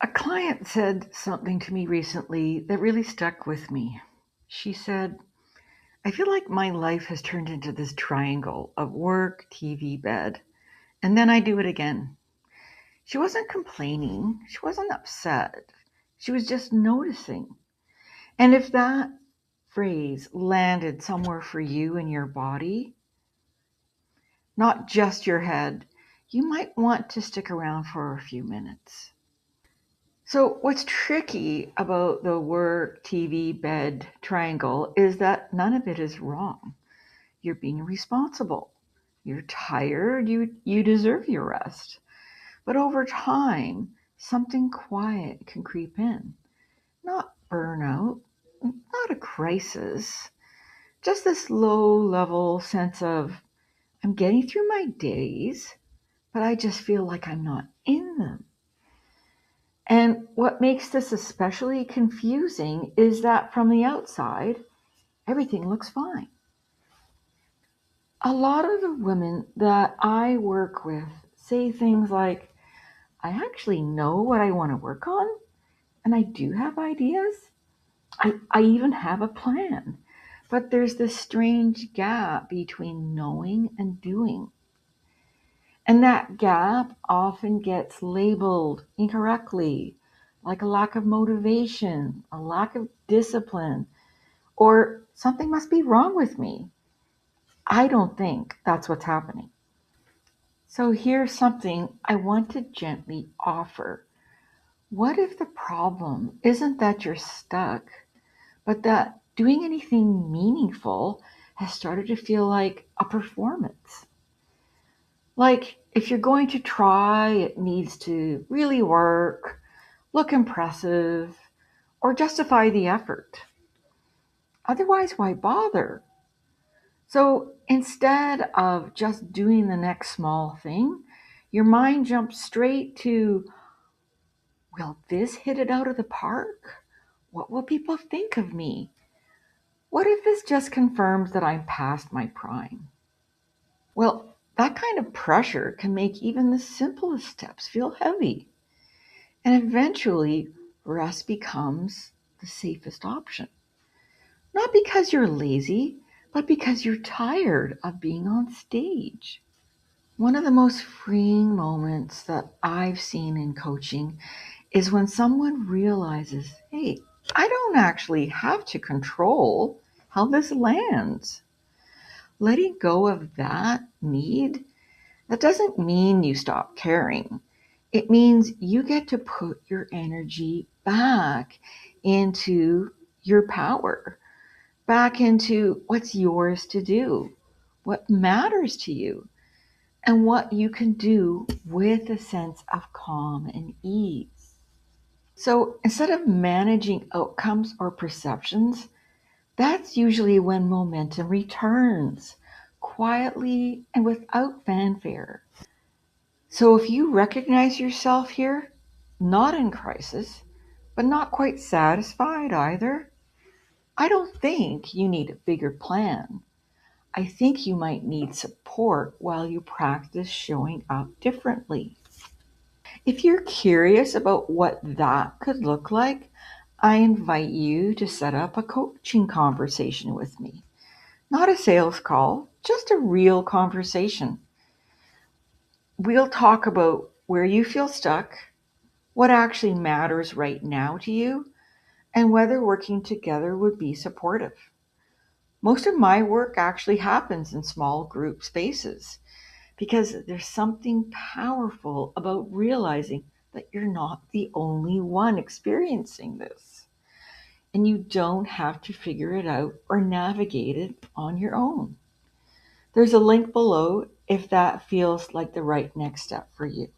A client said something to me recently that really stuck with me. She said, I feel like my life has turned into this triangle of work, TV, bed, and then I do it again. She wasn't complaining. She wasn't upset. She was just noticing. And if that phrase landed somewhere for you in your body, not just your head, you might want to stick around for a few minutes. So, what's tricky about the work, TV, bed triangle is that none of it is wrong. You're being responsible. You're tired. You deserve your rest. But over time, something quiet can creep in. Not burnout, not a crisis, just this low level sense of I'm getting through my days, but I just feel like I'm not in them. And what makes this especially confusing is that from the outside, everything looks fine. A lot of the women that I work with say things like, I actually know what I want to work on, and I do have ideas. I even have a plan. But there's this strange gap between knowing and doing. And that gap often gets labeled incorrectly, like a lack of motivation, a lack of discipline, or something must be wrong with me. I don't think that's what's happening. So here's something I want to gently offer. What if the problem isn't that you're stuck, but that doing anything meaningful has started to feel like a performance? Like, if you're going to try, it needs to really work, look impressive, or justify the effort. Otherwise, why bother? So instead of just doing the next small thing, your mind jumps straight to, will this hit it out of the park? What will people think of me? What if this just confirms that I'm past my prime? Well, that kind of pressure can make even the simplest steps feel heavy. And eventually, rest becomes the safest option. Not because you're lazy, but because you're tired of being on stage. One of the most freeing moments that I've seen in coaching is when someone realizes, hey, I don't actually have to control how this lands. Letting go of that need, that doesn't mean you stop caring. It means you get to put your energy back into your power, back into what's yours to do, what matters to you, and what you can do with a sense of calm and ease. So instead of managing outcomes or perceptions, that's usually when momentum returns quietly and without fanfare. So if you recognize yourself here, not in crisis, but not quite satisfied either, I don't think you need a bigger plan. I think you might need support while you practice showing up differently. If you're curious about what that could look like, I invite you to set up a coaching conversation with me. Not a sales call, just a real conversation. We'll talk about where you feel stuck, what actually matters right now to you, and whether working together would be supportive. Most of my work actually happens in small group spaces because there's something powerful about realizing that you're not the only one experiencing this. And you don't have to figure it out or navigate it on your own. There's a link below if that feels like the right next step for you.